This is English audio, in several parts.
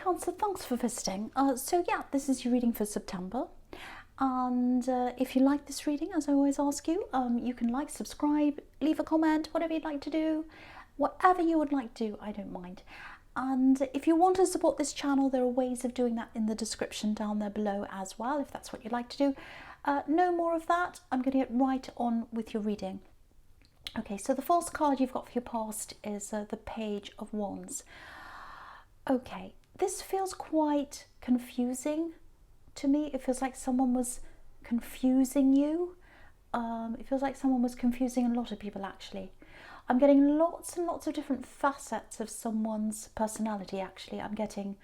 Cancer, thanks for visiting. So yeah, this is your reading for September. And if you like this reading, as I always ask you, you can like, subscribe, leave a comment, whatever you'd like to do. Whatever you would like to do, I don't mind. And if you want to support this channel, there are ways of doing that in the description down there below as well, if that's what you'd like to do. No more of that. I'm going to get right on with your reading. Okay, so the first card you've got for your past is the Page of Wands. Okay, this feels quite confusing to me. It feels like someone was confusing you. It feels like someone was confusing a lot of people, actually. I'm getting lots and lots of different facets of someone's personality, actually. I'm getting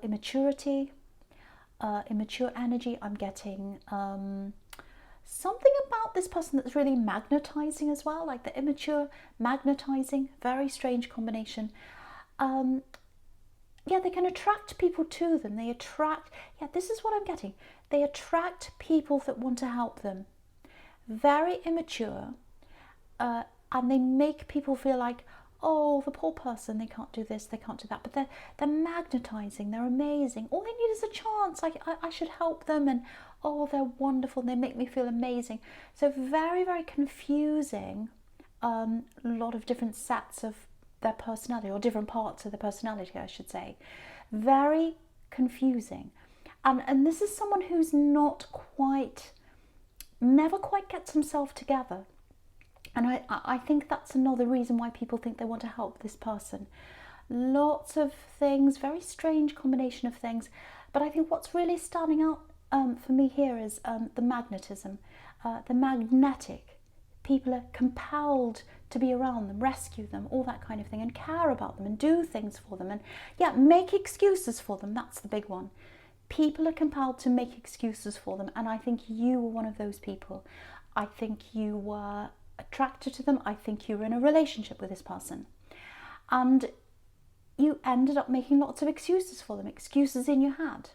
immaturity, immature energy. I'm getting something about this person that's really magnetizing as well, like the immature, magnetizing, very strange combination. Yeah, they can attract people to them. They attract, yeah, this is what I'm getting. They attract people that want to help them. Very immature, and they make people feel like, oh, the poor person, they can't do this, they can't do that. But they're magnetizing, they're amazing. All they need is a chance. I should help them, and oh, they're wonderful, they make me feel amazing. So very, very confusing, a lot of different sets of their personality, or different parts of their personality, I should say. Very confusing. And this is someone who's never quite gets himself together. And I think that's another reason why people think they want to help this person. Lots of things, very strange combination of things. But I think what's really standing out for me here is the magnetism, the magnetic. People are compelled to be around them, rescue them, all that kind of thing, and care about them and do things for them, and yeah, make excuses for them. That's the big one. People are compelled to make excuses for them, and I think you were one of those people. I think you were attracted to them. I think you were in a relationship with this person, and you ended up making lots of excuses for them, excuses in your head.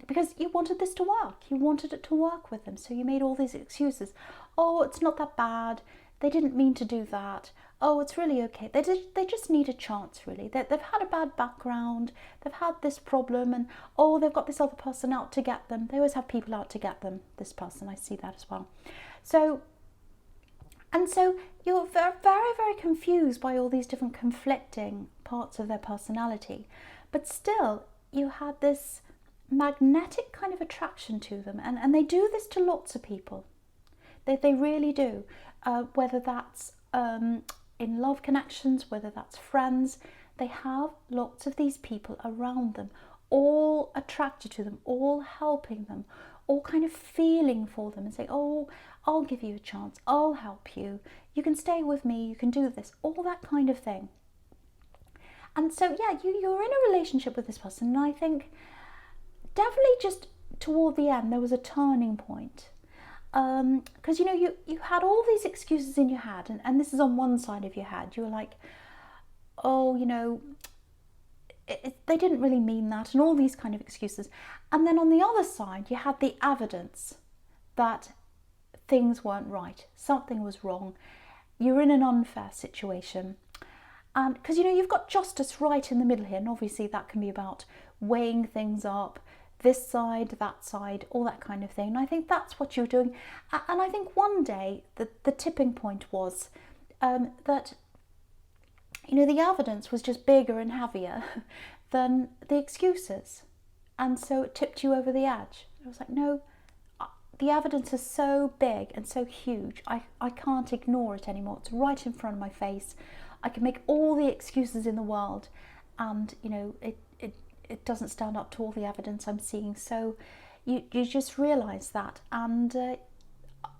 Because you wanted this to work. You wanted it to work with them. So you made all these excuses. Oh, it's not that bad. They didn't mean to do that. Oh, it's really okay. They just need a chance, really. They've had a bad background. They've had this problem. And oh, they've got this other person out to get them. They always have people out to get them, this person. I see that as well. So you're very, very, very confused by all these different conflicting parts of their personality. But still, you had this magnetic kind of attraction to them, and they do this to lots of people. They really do, whether that's in love connections, whether that's friends. They have lots of these people around them, all attracted to them, all helping them, all kind of feeling for them and saying, oh, I'll give you a chance, I'll help you, you can stay with me, you can do this, all that kind of thing. And so yeah, you're in a relationship with this person, and I think definitely just toward the end there was a turning point, because you had all these excuses in your head, and this is on one side of your head. You were like, oh, they didn't really mean that, and all these kind of excuses. And then on the other side you had the evidence that things weren't right, something was wrong, you're in an unfair situation. And because you've got justice right in the middle here, and obviously that can be about weighing things up, this side, that side, all that kind of thing. And I think that's what you're doing. And I think one day the tipping point was that the evidence was just bigger and heavier than the excuses, and so it tipped you over the edge. I was like, no, the evidence is so big and so huge, I can't ignore it anymore. It's right in front of my face. I can make all the excuses in the world, and it doesn't stand up to all the evidence I'm seeing. So you just realise that, and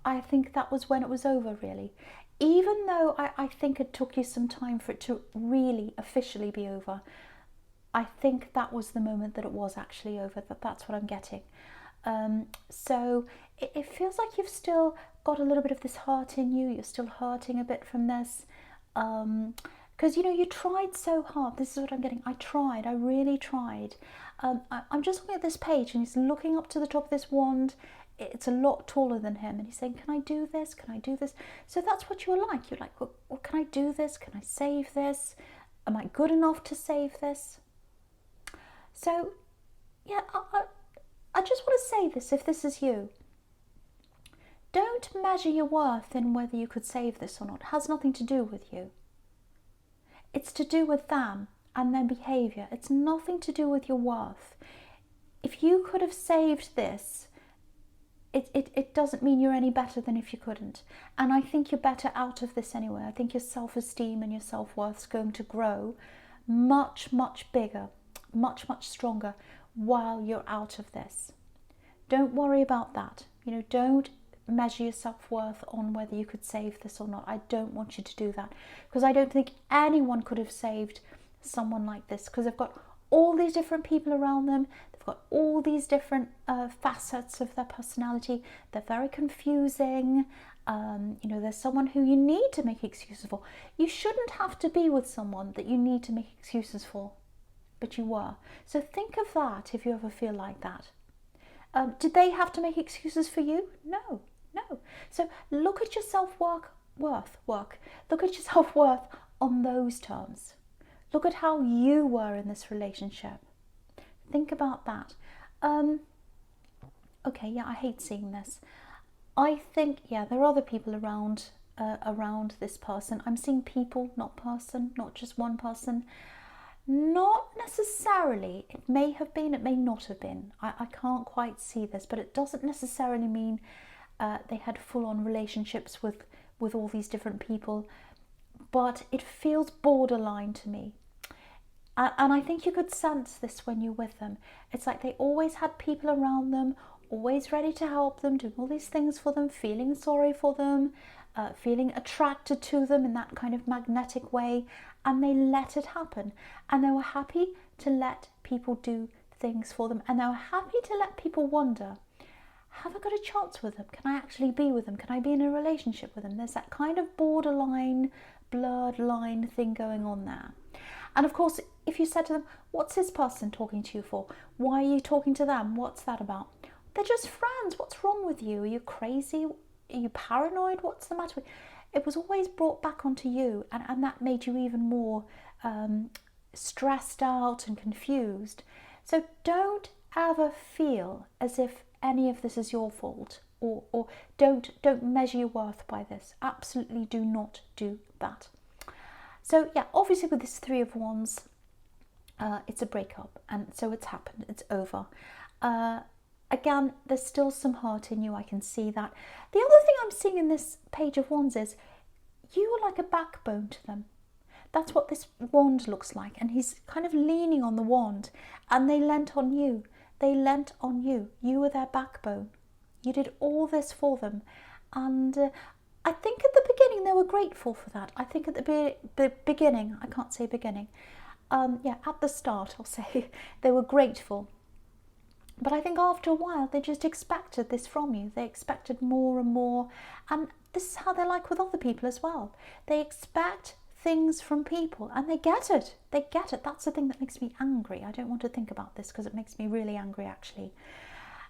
I think that was when it was over, really. Even though I think it took you some time for it to really officially be over, I think that was the moment that it was actually over. That's what I'm getting. So it feels like you've still got a little bit of this hurt in you. You're still hurting a bit from this. Because you tried so hard. This is what I'm getting. I really tried. I'm just looking at this page, and he's looking up to the top of this wand. It's a lot taller than him, and he's saying, can I do this? Can I do this? So that's what you're like. You're like, well, can I do this? Can I save this? Am I good enough to save this? So, yeah, I just want to say this, if this is you. Don't measure your worth in whether you could save this or not. It has nothing to do with you. It's to do with them and their behaviour. It's nothing to do with your worth. If you could have saved this, it doesn't mean you're any better than if you couldn't. And I think you're better out of this anyway. I think your self-esteem and your self-worth is going to grow much, much bigger, much, much stronger while you're out of this. Don't worry about that. You know, don't measure your self-worth on whether you could save this or not. I don't want you to do that, because I don't think anyone could have saved someone like this, because they've got all these different people around them. They've got all these different facets of their personality. They're very confusing. You know, there's someone who you need to make excuses for. You shouldn't have to be with someone that you need to make excuses for, but you were. So think of that if you ever feel like that. Did they have to make excuses for you? No, no. So look at your self-worth. Look at your self-worth on those terms. Look at how you were in this relationship. Think about that. Okay, yeah, I hate seeing this. I think, yeah, there are other people around this person. I'm seeing people, not person, not just one person. Not necessarily. It may have been, it may not have been. I can't quite see this, but it doesn't necessarily mean they had full-on relationships with all these different people. But it feels borderline to me. And I think you could sense this when you're with them. It's like they always had people around them, always ready to help them, doing all these things for them, feeling sorry for them, feeling attracted to them in that kind of magnetic way, and they let it happen. And they were happy to let people do things for them, and they were happy to let people wonder, have I got a chance with them? Can I actually be with them? Can I be in a relationship with them? There's that kind of borderline, blurred line thing going on there. And of course, if you said to them, what's this person talking to you for? Why are you talking to them? What's that about? They're just friends. What's wrong with you? Are you crazy? Are you paranoid? What's the matter with you? It was always brought back onto you, and that made you even more stressed out and confused. So don't ever feel as if any of this is your fault, or don't measure your worth by this. Absolutely do not do that. So yeah, obviously with this Three of Wands, it's a breakup, and so it's happened, it's over. Again, there's still some hurt in you, I can see that. The other thing I'm seeing in this Page of Wands is you were like a backbone to them. That's what this wand looks like, and he's kind of leaning on the wand, and they leant on you. They leant on you. You were their backbone. You did all this for them, and I think at the beginning they were grateful for that. I think at the beginning, I can't say beginning, yeah, at the start I'll say, they were grateful. But I think after a while they just expected this from you. They expected more and more, and this is how they're like with other people as well. They expect things from people, and they get it. They get it. That's the thing that makes me angry. I don't want to think about this because it makes me really angry, actually.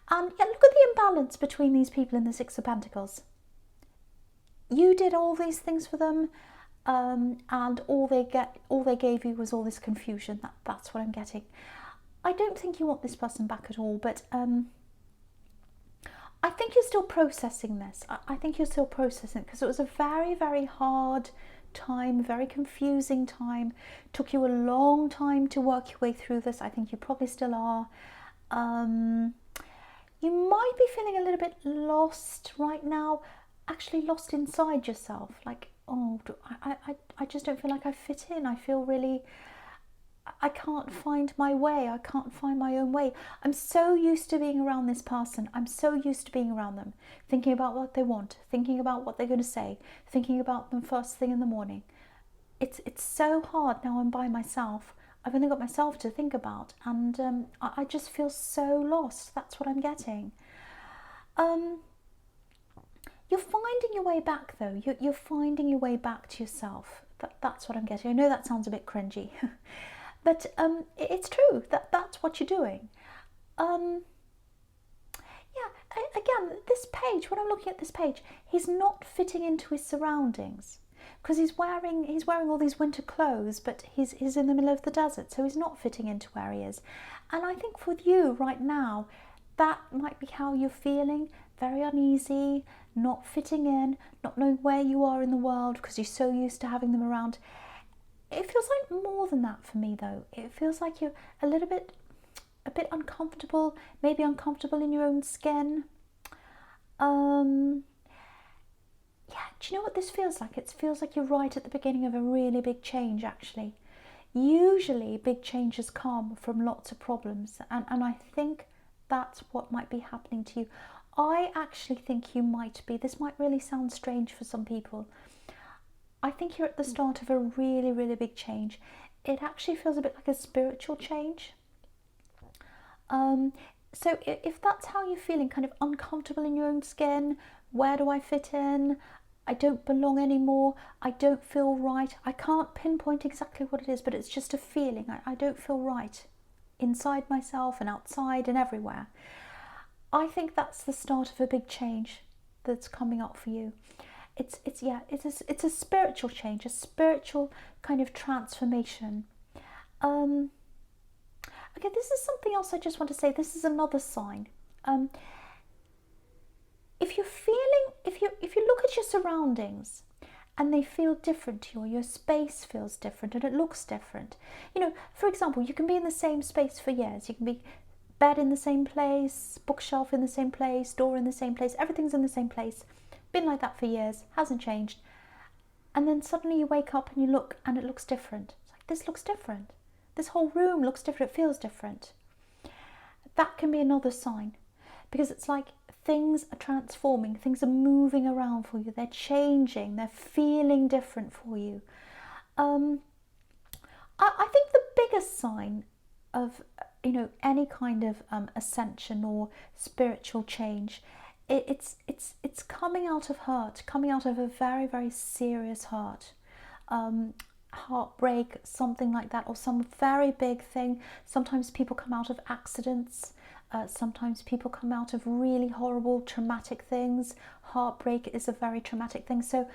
And yeah, look at the imbalance between these people in the Six of Pentacles. You did all these things for them, and all they gave you was all this confusion. That's what I'm getting. I don't think you want this person back at all, but I think you're still processing this. I think you're still processing it, because it was a very, very hard time, very confusing time. Took you a long time to work your way through this. I think you probably still are. You might be feeling a little bit lost right now, actually lost inside yourself. Like, oh, I just don't feel like I fit in. I feel really, I can't find my way. I can't find my own way. I'm so used to being around this person. I'm so used to being around them, thinking about what they want, thinking about what they're going to say, thinking about them first thing in the morning. It's so hard now I'm by myself. I've only got myself to think about, and I just feel so lost. That's what I'm getting. You're finding your way back, though. You're finding your way back to yourself. That's what I'm getting. I know that sounds a bit cringy, but it's true. That's what you're doing. Yeah, again, this page, when I'm looking at this page, he's not fitting into his surroundings. because he's wearing all these winter clothes, but he's in the middle of the desert, so he's not fitting into where he is. And I think for you right now, that might be how you're feeling, very uneasy, not fitting in, not knowing where you are in the world because you're so used to having them around. It feels like more than that for me, though. It feels like you're a bit uncomfortable, maybe uncomfortable in your own skin. Yeah, do you know what this feels like? It feels like you're right at the beginning of a really big change, actually. Usually big changes come from lots of problems, and I think that's what might be happening to you. I actually think you might be, this might really sound strange for some people, I think you're at the start of a really, really big change. It actually feels a bit like a spiritual change. So if that's how you're feeling, kind of uncomfortable in your own skin, where do I fit in? I don't belong anymore. I don't feel right. I can't pinpoint exactly what it is, but it's just a feeling. I don't feel right inside myself and outside and everywhere. I think that's the start of a big change that's coming up for you. It's a spiritual change, a spiritual kind of transformation. Okay, this is something else I just want to say. This is another sign. If you look at your surroundings and they feel different to you, or your space feels different and it looks different. You know, for example, you can be in the same space for years. You can be bed in the same place, bookshelf in the same place, door in the same place, everything's in the same place. Been like that for years, hasn't changed. And then suddenly you wake up and you look and it looks different. It's like, this looks different. This whole room looks different, it feels different. That can be another sign, because it's like things are transforming, things are moving around for you, they're changing, they're feeling different for you. I think the biggest sign of, you know, any kind of ascension or spiritual change, it's coming out of hurt, coming out of a very, very serious hurt. Heartbreak, something like that, or some very big thing. Sometimes people come out of accidents. Sometimes people come out of really horrible, traumatic things. Heartbreak is a very traumatic thing. So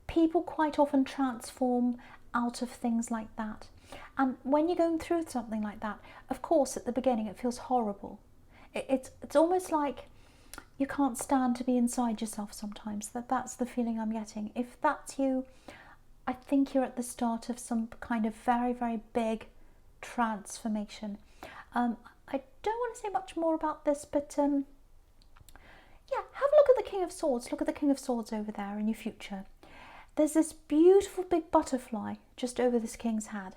people quite often transform out of things like that. And when you're going through something like that, of course, at the beginning, it feels horrible. It's almost like you can't stand to be inside yourself sometimes. That's the feeling I'm getting. If that's you, I think you're at the start of some kind of very, very big transformation. I don't want to say much more about this, but yeah, have a look at the King of Swords. Look at the King of Swords over there in your future. There's this beautiful big butterfly just over this king's head.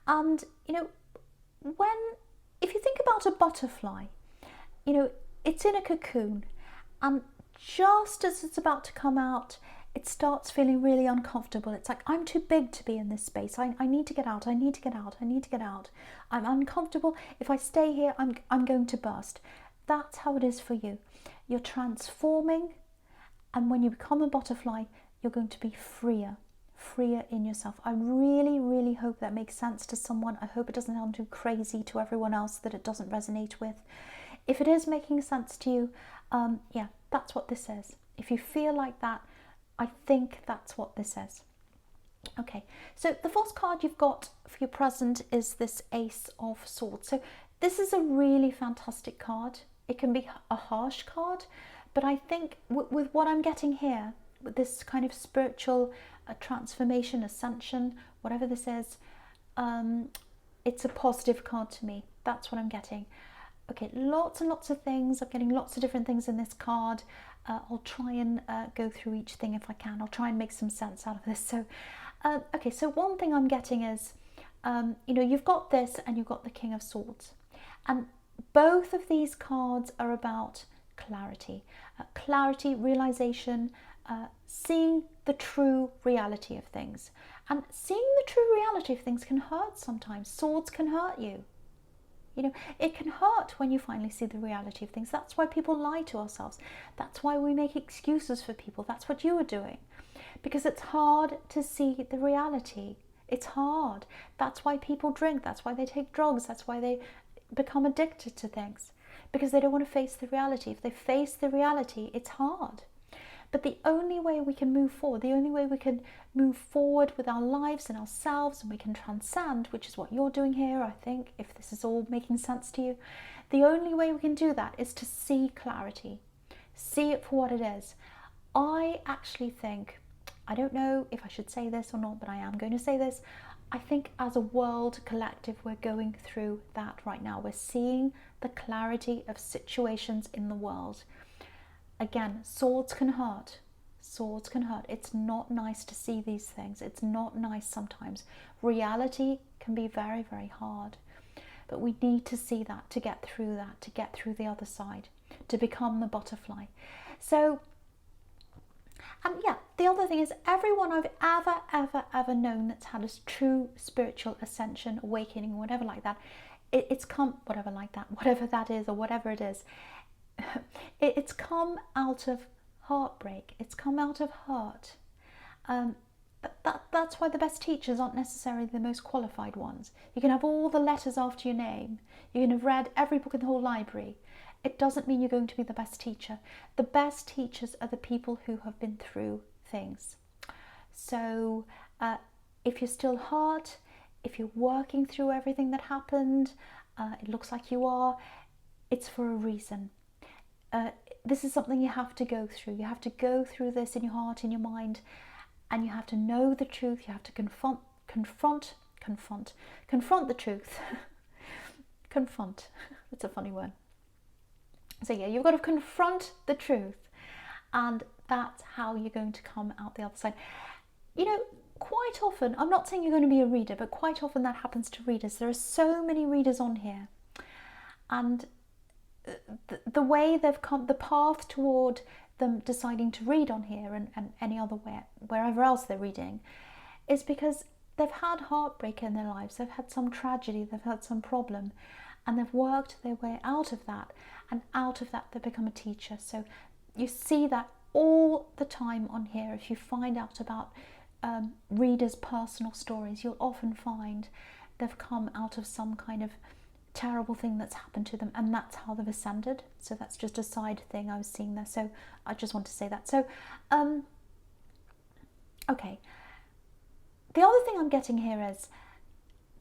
And, you know, if you think about a butterfly, you know, it's in a cocoon, and just as it's about to come out, it starts feeling really uncomfortable. It's like, I'm too big to be in this space. I need to get out. I need to get out. I need to get out. I'm uncomfortable. If I stay here, I'm going to burst. That's how it is for you. You're transforming, and when you become a butterfly, you're going to be freer in yourself. I really, really hope that makes sense to someone. I hope it doesn't sound too crazy to everyone else, that it doesn't resonate with. If it is making sense to you, yeah, that's what this is. If you feel like that, I think that's what this is. Okay, so the first card you've got for your present is this Ace of Swords. So this is a really fantastic card. It can be a harsh card, but I think with what I'm getting here, with this kind of spiritual transformation, ascension, whatever this is, it's a positive card to me. That's what I'm getting. Okay, lots and lots of things. I'm getting lots of different things in this card. I'll try and go through each thing if I can. I'll try and make some sense out of this. So, okay, so one thing I'm getting is, you know, you've got this and you've got the King of Swords. And both of these cards are about clarity. Clarity, realization, seeing the true reality of things. And seeing the true reality of things can hurt sometimes. Swords can hurt you. You know, it can hurt when you finally see the reality of things. That's why people lie to ourselves. That's why we make excuses for people. That's what you are doing. Because it's hard to see the reality. It's hard. That's why people drink. That's why they take drugs. That's why they become addicted to things. Because they don't want to face the reality. If they face the reality, it's hard. But the only way we can move forward, the only way we can move forward with our lives and ourselves, and we can transcend, which is what you're doing here, I think, if this is all making sense to you, the only way we can do that is to see clarity, see it for what it is. I actually think, I don't know if I should say this or not, but I am going to say this. I think as a world collective, we're going through that right now. We're seeing the clarity of situations in the world. Again, swords can hurt. Swords can hurt. It's not nice to see these things. It's not nice sometimes. Reality can be very, very hard. But we need to see that to get through that, to get through the other side, to become the butterfly. So, and yeah, the other thing is, everyone I've ever known that's had a true spiritual ascension, awakening, whatever like that, it's come, whatever like that, whatever that is, or whatever it is, it's come out of heartbreak. It's come out of hurt. That's why the best teachers aren't necessarily the most qualified ones. You can have all the letters after your name. You can have read every book in the whole library. It doesn't mean you're going to be the best teacher. The best teachers are the people who have been through things. So if you're still hurt, if you're working through everything that happened, it looks like you are, it's for a reason. This is something you have to go through. You have to go through this in your heart, in your mind, and you have to know the truth. You have to confront the truth. Confront. That's a funny word. So yeah, you've got to confront the truth, and that's how you're going to come out the other side. You know, quite often, I'm not saying you're going to be a reader, but quite often that happens to readers. There are so many readers on here, and the way they've come, the path toward them deciding to read on here and any other wherever else they're reading, is because they've had heartbreak in their lives, they've had some tragedy, they've had some problem, and they've worked their way out of that, and out of that they become a teacher. So you see that all the time on here. If you find out about readers' personal stories, you'll often find they've come out of some kind of terrible thing that's happened to them, and that's how they've ascended. So that's just a side thing I was seeing there, so I just want to say that. So okay, the other thing I'm getting here is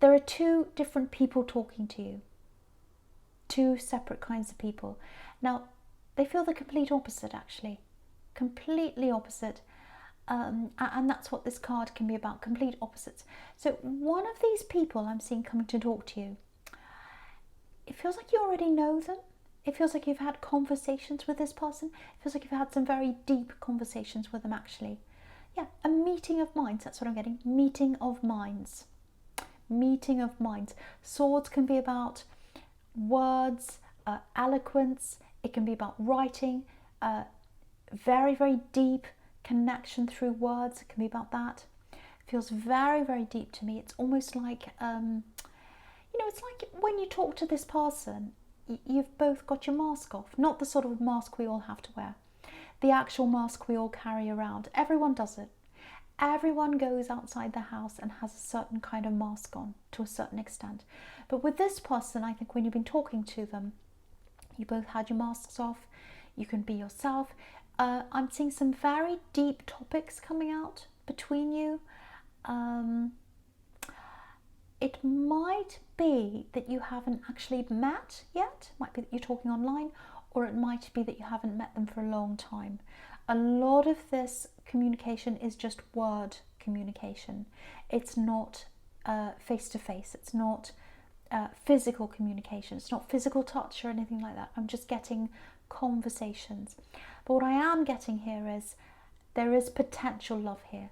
there are two different people talking to you, two separate kinds of people. Now they feel the complete opposite, actually, completely opposite. And that's what this card can be about, complete opposites. So one of these people I'm seeing coming to talk to you, it feels like you already know them. It feels like you've had conversations with this person. It feels like you've had some very deep conversations with them, actually. Yeah, a meeting of minds, that's what I'm getting. Meeting of minds. Meeting of minds. Swords can be about words, eloquence. It can be about writing, very, very deep connection through words. It can be about that. It feels very, very deep to me. It's almost like you know, it's like when you talk to this person, you've both got your mask off. Not the sort of mask we all have to wear. The actual mask we all carry around. Everyone does it. Everyone goes outside the house and has a certain kind of mask on to a certain extent. But with this person, I think when you've been talking to them, you both had your masks off. You can be yourself. I'm seeing some very deep topics coming out between you. It might be that you haven't actually met yet. It might be that you're talking online, or it might be that you haven't met them for a long time. A lot of this communication is just word communication. It's not face-to-face. It's not physical communication. It's not physical touch or anything like that. I'm just getting conversations. But what I am getting here is there is potential love here.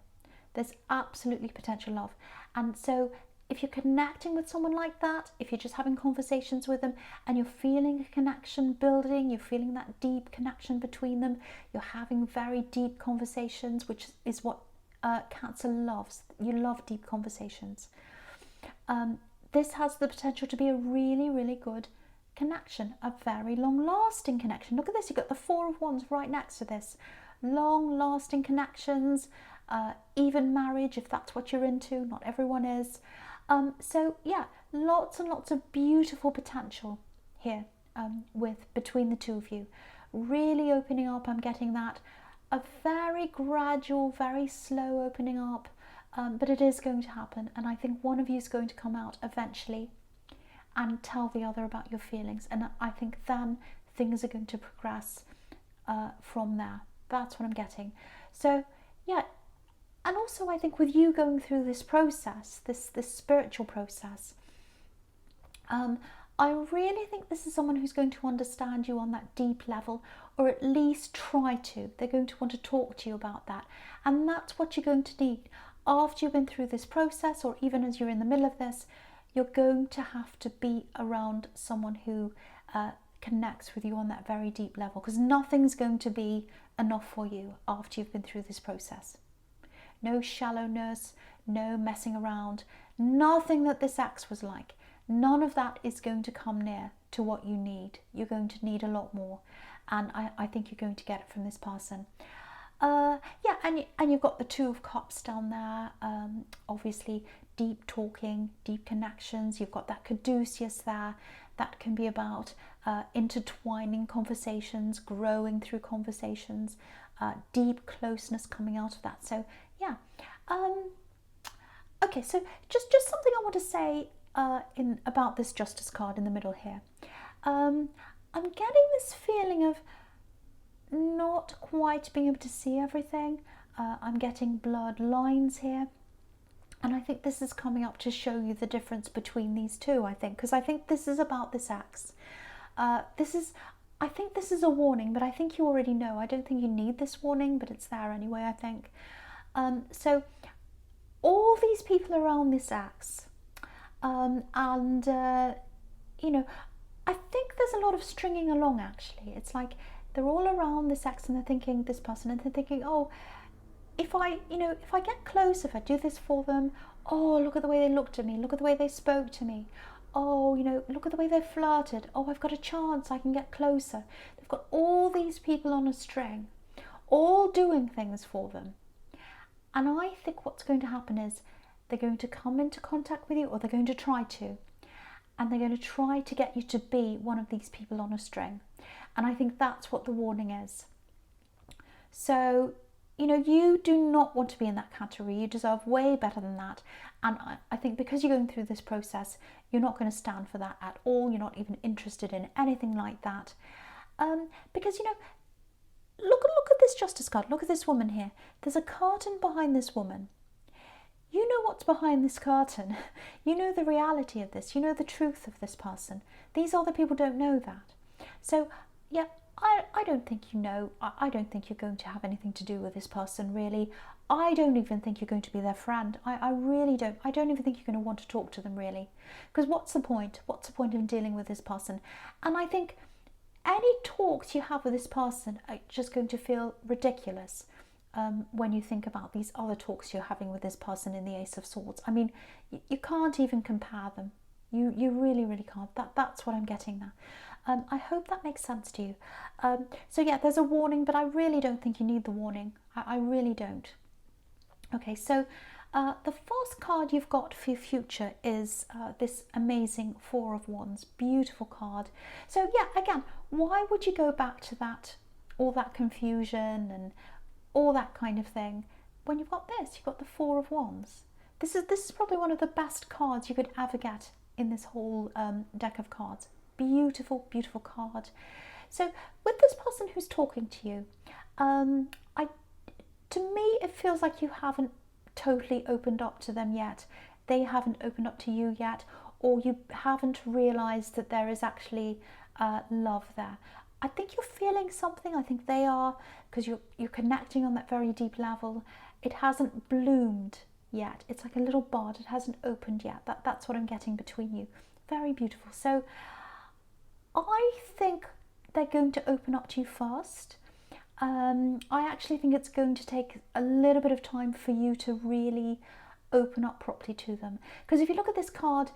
There's absolutely potential love. And so if you're connecting with someone like that, if you're just having conversations with them and you're feeling a connection building, you're feeling that deep connection between them, you're having very deep conversations, which is what Cancer loves. You love deep conversations. This has the potential to be a really, really good connection, a very long-lasting connection. Look at this, you've got the Four of Wands right next to this. Long-lasting connections, even marriage, if that's what you're into. Not everyone is. So yeah, lots and lots of beautiful potential here between the two of you. Really opening up, I'm getting that. a very gradual, very slow opening up, but it is going to happen. And I think one of you is going to come out eventually and tell the other about your feelings. And I think then things are going to progress from there. That's what I'm getting. So, yeah. And also, I think with you going through this process, this spiritual process, I really think this is someone who's going to understand you on that deep level, or at least try to. They're going to want to talk to you about that. And that's what you're going to need. After you've been through this process, or even as you're in the middle of this, you're going to have to be around someone who connects with you on that very deep level, because nothing's going to be enough for you after you've been through this process. No shallowness, no messing around, nothing that this ex was like. None of that is going to come near to what you need. You're going to need a lot more. And I think you're going to get it from this person. Yeah, and you've got the Two of Cups down there. Obviously, deep talking, deep connections. You've got that Caduceus there. That can be about intertwining conversations, growing through conversations, deep closeness coming out of that. So, yeah. Okay, so just something I want to say about this Justice card in the middle here. I'm getting this feeling of not quite being able to see everything. I'm getting blurred lines here. And I think this is coming up to show you the difference between these two, I think. Because I think this is about this ex. I think this is a warning, but I think you already know. I don't think you need this warning, but it's there anyway, I think. So all these people around this ex, you know, I think there's a lot of stringing along, actually. It's like they're all around this ex and they're thinking, this person, and they're thinking, oh, if I get close, if I do this for them, oh, look at the way they looked at me, look at the way they spoke to me, oh, look at the way they flirted, oh, I've got a chance, I can get closer. They've got all these people on a string, all doing things for them. And I think what's going to happen is they're going to come into contact with you, or they're going to try to, and they're going to try to get you to be one of these people on a string. And I think that's what the warning is. So, you do not want to be in that category. You deserve way better than that. And I think because you're going through this process, you're not going to stand for that at all. You're not even interested in anything like that. Because, look at this Justice card. Look at this woman here. There's a curtain behind this woman. You know what's behind this curtain. You know the reality of this. You know the truth of this person. These other people don't know that. So, yeah, I don't think you know. I don't think you're going to have anything to do with this person, really. I don't even think you're going to be their friend. I really don't. I don't even think you're going to want to talk to them, really. Because what's the point? What's the point in dealing with this person? And I think any talks you have with this person are just going to feel ridiculous when you think about these other talks you're having with this person in the Ace of Swords. I mean, you can't even compare them. You really, really can't. That's what I'm getting there. I hope that makes sense to you. So yeah, there's a warning, but I really don't think you need the warning. I really don't. Okay, so the first card you've got for your future is this amazing Four of Wands. Beautiful card. So yeah, again, why would you go back to that, all that confusion and all that kind of thing, when you've got this? You've got the Four of Wands. This is probably one of the best cards you could ever get in this whole deck of cards. Beautiful, beautiful card. So with this person who's talking to you, to me it feels like you haven't totally opened up to them yet. They haven't opened up to you yet, or you haven't realized that there is actually love there. I think you're feeling something. I think they are, because you're connecting on that very deep level. It hasn't bloomed yet. It's like a little bud. It hasn't opened yet. That's what I'm getting between you. Very beautiful. So I think they're going to open up to you first. I actually think it's going to take a little bit of time for you to really open up properly to them. Because if you look at this card,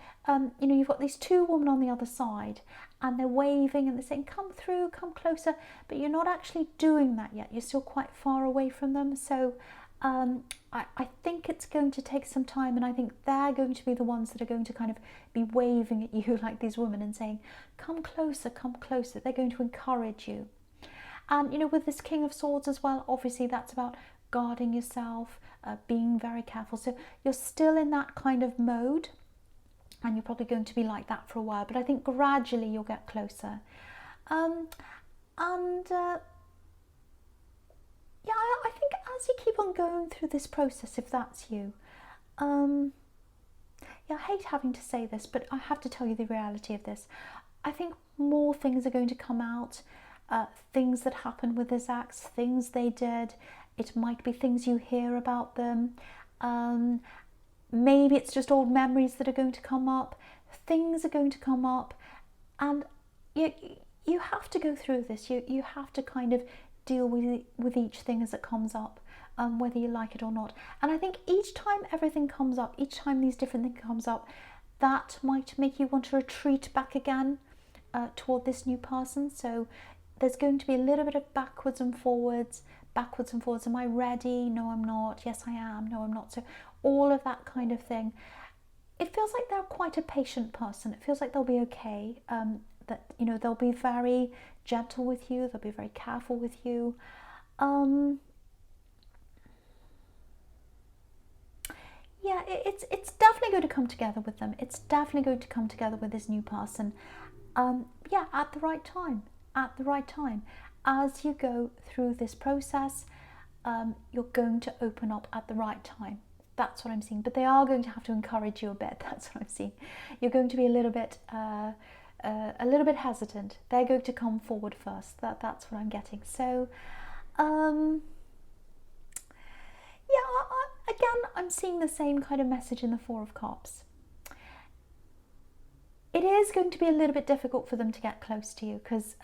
you've got these two women on the other side, and they're waving and they're saying, come through, come closer, but you're not actually doing that yet. You're still quite far away from them. So I think it's going to take some time, and I think they're going to be the ones that are going to kind of be waving at you like these women and saying, come closer, come closer. They're going to encourage you. And, you know, with this King of Swords as well, obviously that's about guarding yourself, being very careful. So you're still in that kind of mode, and you're probably going to be like that for a while, but I think gradually you'll get closer. And yeah, I think as you keep on going through this process, if that's you, yeah, I hate having to say this, but I have to tell you the reality of this. I think more things are going to come out, things that happened with this ex, things they did. It might be things you hear about them. Maybe it's just old memories that are going to come up. Things are going to come up, and you have to go through this. You have to kind of deal with each thing as it comes up, whether you like it or not. And I think each time everything comes up, each time these different things comes up, that might make you want to retreat back again toward this new person. So there's going to be a little bit of backwards and forwards. Am I ready? No, I'm not. Yes, I am. No, I'm not. So all of that kind of thing. It feels like they're quite a patient person. It feels like they'll be okay. That, you know, they'll be very gentle with you. They'll be very careful with you. Yeah, it's definitely going to come together with them. It's definitely going to come together with this new person. Yeah, at the right time. At the right time. As you go through this process, you're going to open up at the right time. That's what I'm seeing. But they are going to have to encourage you a bit. That's what I'm seeing. You're going to be a little bit hesitant. They're going to come forward first. That's what I'm getting. So, yeah, again, I'm seeing the same kind of message in the Four of Cups. It is going to be a little bit difficult for them to get close to you because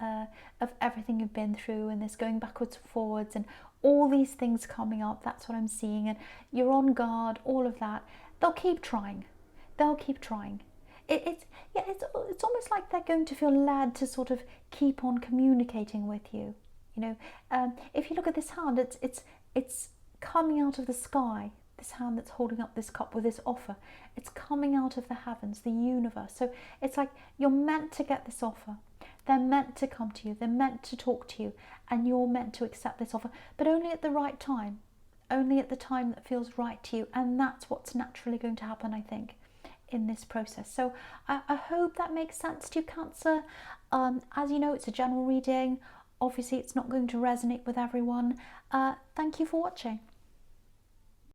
of everything you've been through and this going backwards and forwards and all these things coming up. That's what I'm seeing. And you're on guard, all of that. They'll keep trying. They'll keep trying. It's almost like they're going to feel led to sort of keep on communicating with you. You know, if you look at this hand, it's coming out of the sky. This hand that's holding up this cup with this offer, it's coming out of the heavens, the universe. So it's like you're meant to get this offer. They're meant to come to you. They're meant to talk to you, and you're meant to accept this offer, but only at the right time, only at the time that feels right to you. And that's what's naturally going to happen, I think, in this process. So I hope that makes sense to you, Cancer. As you know, it's a general reading. Obviously, it's not going to resonate with everyone. Thank you for watching.